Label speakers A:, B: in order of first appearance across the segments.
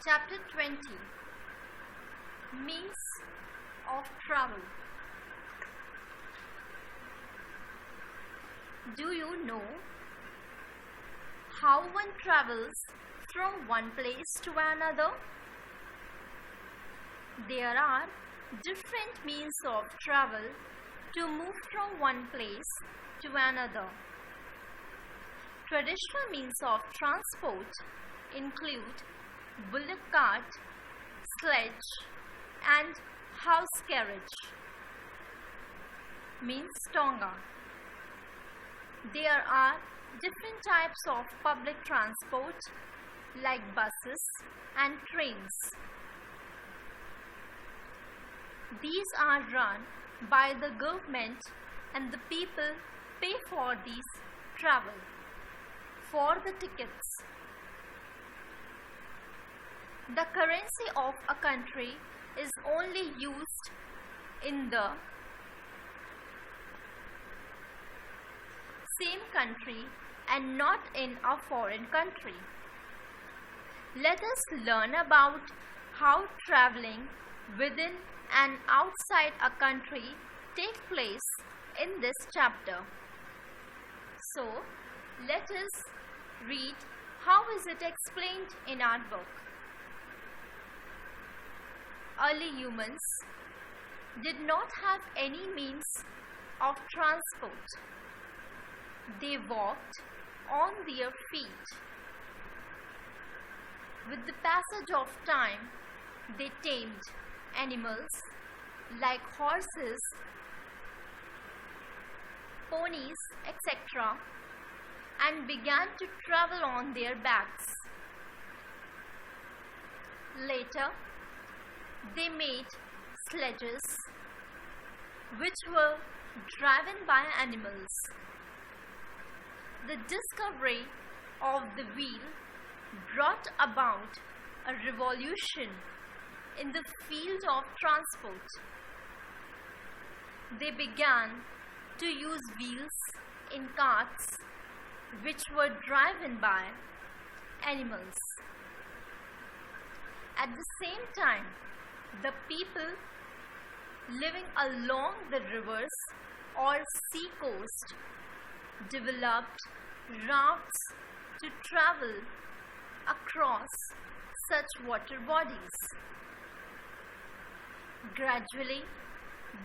A: Chapter 20. Means of travel. Do you know how one travels from one place to another? There are different means of travel to move from one place to another. Traditional means of transport include bullock cart, sledge, and house carriage. Means tonga. There are different types of public transport like buses and trains. These are run by the government and the people pay for these travel for the tickets. The currency of a country is only used in the same country and not in a foreign country. Let us learn about how traveling within and outside a country take place in this chapter. So, let us read how is it explained in our book. Early humans did not have any means of transport. They walked on their feet. With the passage of time, they tamed animals like horses, ponies, etc., and began to travel on their backs. Later, they made sledges which were driven by animals. The discovery of the wheel brought about a revolution in the field of transport. They began to use wheels in carts which were driven by animals. At the same time, the people living along the rivers or sea coast developed rafts to travel across such water bodies. Gradually,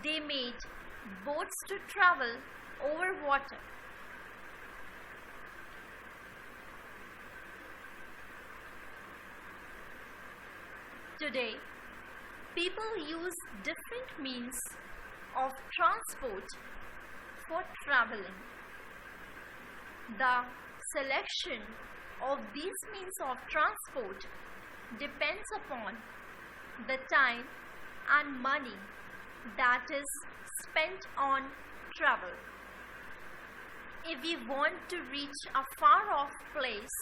A: they made boats to travel over water. Today, people use different means of transport for traveling. The selection of these means of transport depends upon the time and money that is spent on travel. If we want to reach a far off place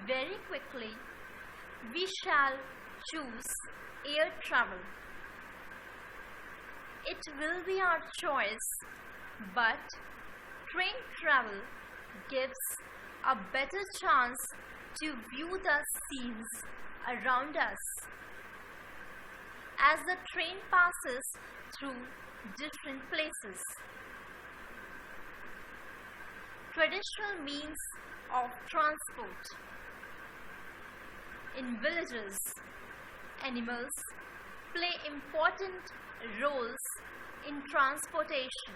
A: very quickly, we shall choose air travel. It will be our choice, but train travel gives a better chance to view the scenes around us as the train passes through different places. Traditional means of transport. In villages, animals play important roles in transportation.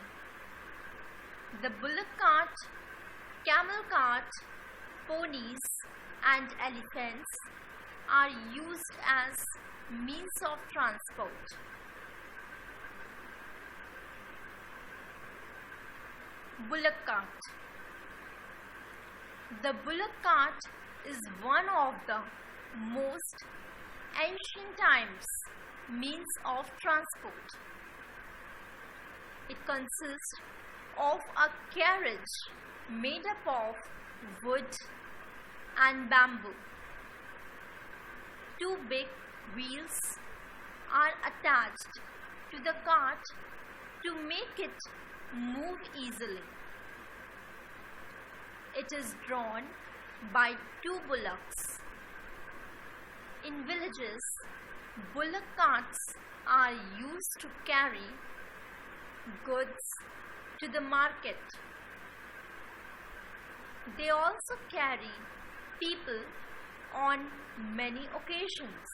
A: The bullock cart, camel cart, ponies and elephants are used as means of transport. Bullock cart. The bullock cart is one of the most ancient times means of transport. It consists of a carriage made up of wood and bamboo. Two big wheels are attached to the cart to make it move easily. It is drawn by two bullocks. In villages, bullock carts are used to carry goods to the market. They also carry people on many occasions.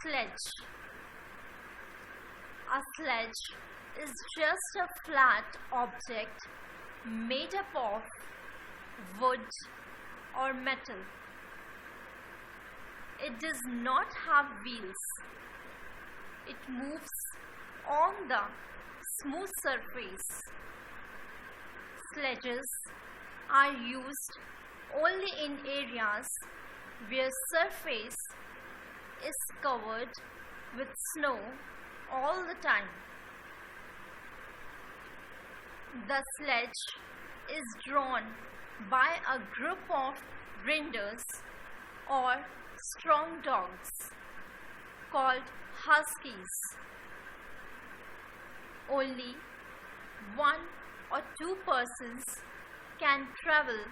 A: Sledge. A sledge is just a flat object made up of wood or metal. It does not have wheels. It moves on the smooth surface. Sledges are used only in areas where surface is covered with snow all the time. The sledge is drawn by a group of grinders or strong dogs called huskies. Only one or two persons can travel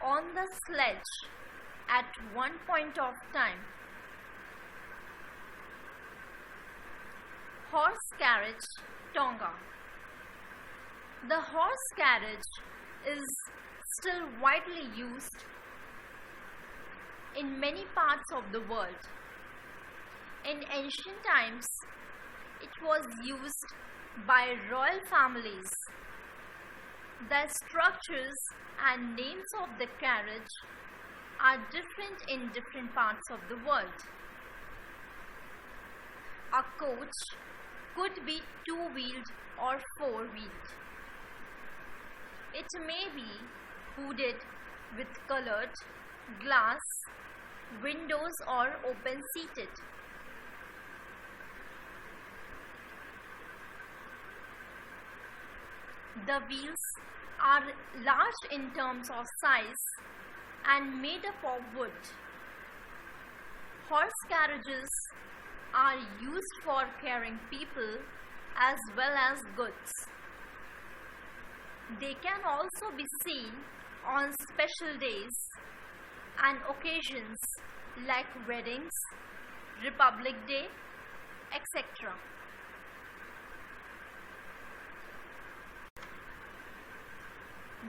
A: on the sledge at one point of time. Horse carriage, Tonga. The horse carriage is still widely used in many parts of the world. In ancient times, it was used by royal families. The structures and names of the carriage are different in different parts of the world. A coach could be two-wheeled or four-wheeled. It may be hooded with colored glass, windows or open-seated. The wheels are large in terms of size and made up of wood. Horse carriages are used for carrying people as well as goods. They can also be seen on special days and occasions like weddings, Republic Day, etc.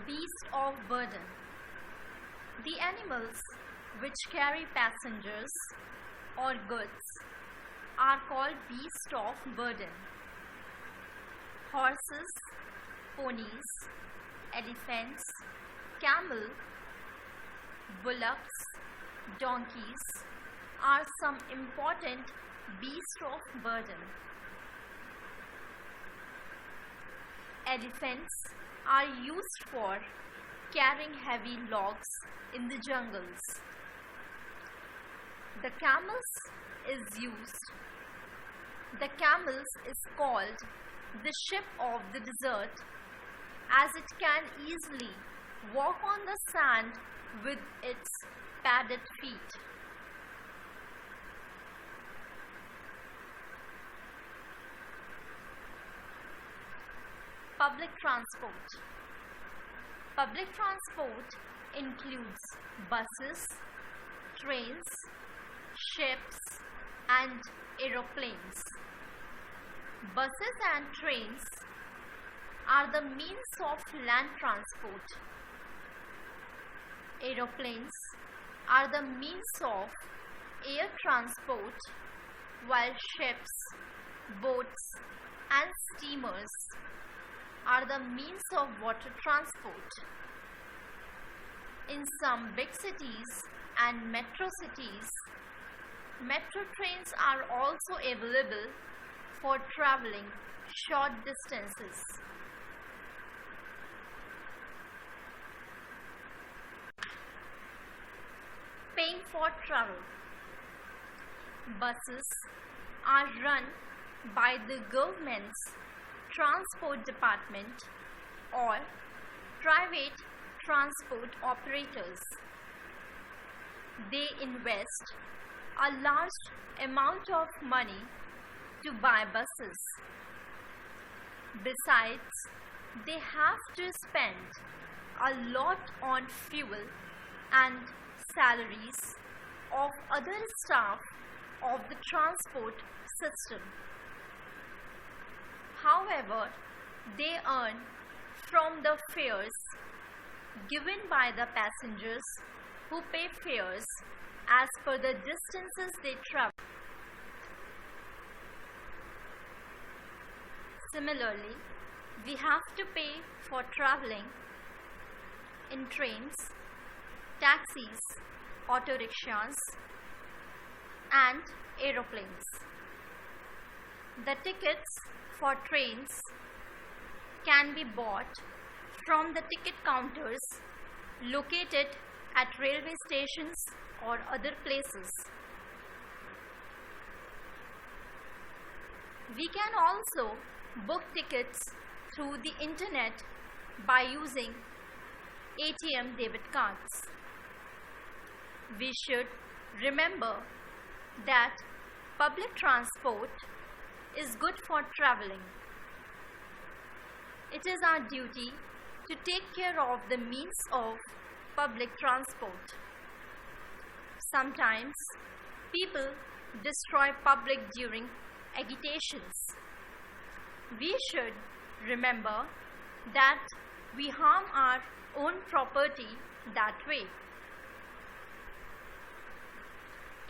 A: Beast of burden. The animals which carry passengers or goods are called beasts of burden. Horses, ponies, elephants, camel, bullocks, donkeys are some important beasts of burden. Elephants are used for carrying heavy logs in the jungles. The camels is called the ship of the desert as it can easily walk on the sand with its padded feet. Public transport. Public transport includes buses, trains, ships, and aeroplanes. Buses and trains are the means of land transport. Aeroplanes are the means of air transport, while ships, boats, and steamers are the means of water transport. In some big cities and metro cities, metro trains are also available for traveling short distances. Paying for travel. Buses are run by the government's transport department or private transport operators. They invest a large amount of money to buy buses. Besides, they have to spend a lot on fuel and salaries of other staff of the transport system. However, they earn from the fares given by the passengers who pay fares as per the distances they travel. Similarly, we have to pay for traveling in trains, taxis, auto rickshaws, and aeroplanes. The tickets for trains can be bought from the ticket counters located at railway stations or other places. We can also book tickets through the internet by using ATM debit cards. We should remember that public transport is good for traveling. It is our duty to take care of the means of public transport. Sometimes people destroy public during agitations. We should remember that we harm our own property that way.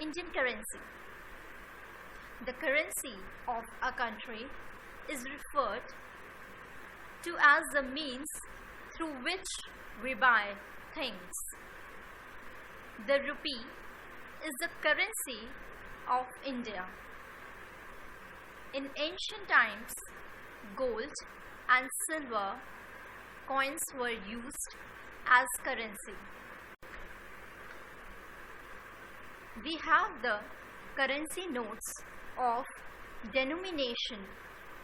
A: Indian currency. The currency of a country is referred to as the means through which we buy things. The rupee is the currency of India. In ancient times, gold and silver coins were used as currency. We have the currency notes of denomination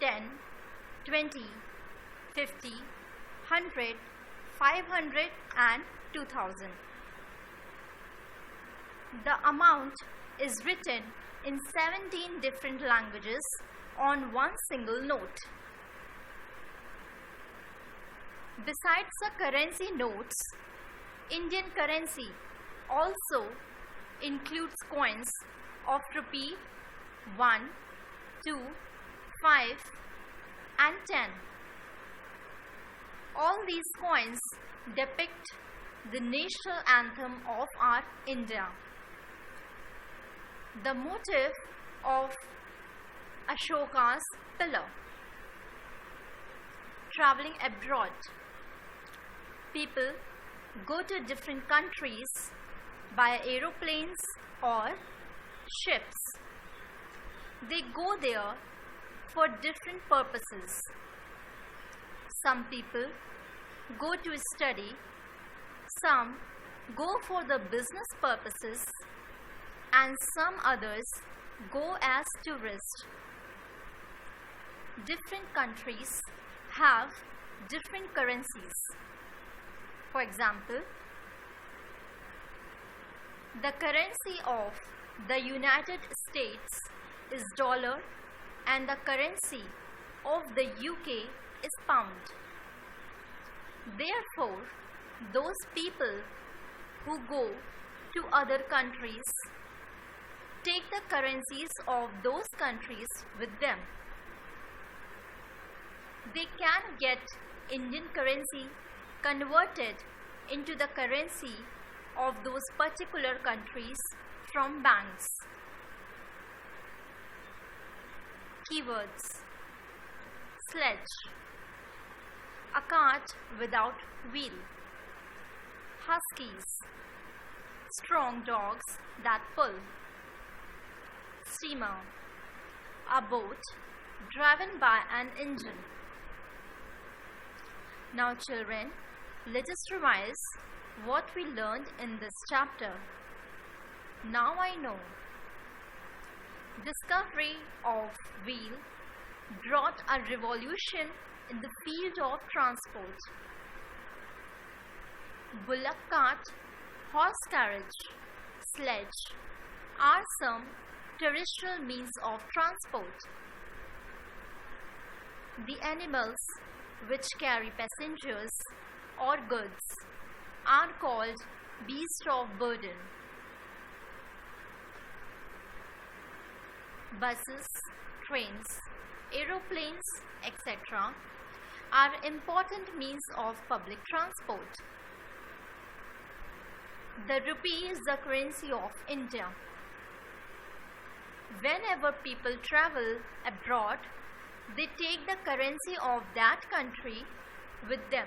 A: 10, 20, 50, 100, 500 and 2000. The amount is written in 17 different languages on one single note. Besides the currency notes, Indian currency also includes coins of rupee 1, 2, 5 and 10. All these coins depict the national anthem of our India. The motif of Ashoka's pillar. Traveling abroad. People go to different countries by aeroplanes or ships. They go there for different purposes. Some people go to study, some go for the business purposes, and some others go as tourists. Different countries have different currencies. For example, the currency of the United States is dollar and the currency of the UK is pound. Therefore, those people who go to other countries take the currencies of those countries with them. They can get Indian currency converted into the currency of those particular countries from banks. Keywords: sledge, a cart without wheel. Huskies, strong dogs that pull. Steamer, a boat driven by an engine. Now children, let us revise what we learned in this chapter. Now I know. Discovery of wheel brought a revolution in the field of transport. Bullock cart, horse carriage, sledge are some terrestrial means of transport. The animals which carry passengers or goods are called beasts of burden. Buses, trains, aeroplanes, etc. are important means of public transport. The rupee is the currency of India. Whenever people travel abroad, they take the currency of that country with them.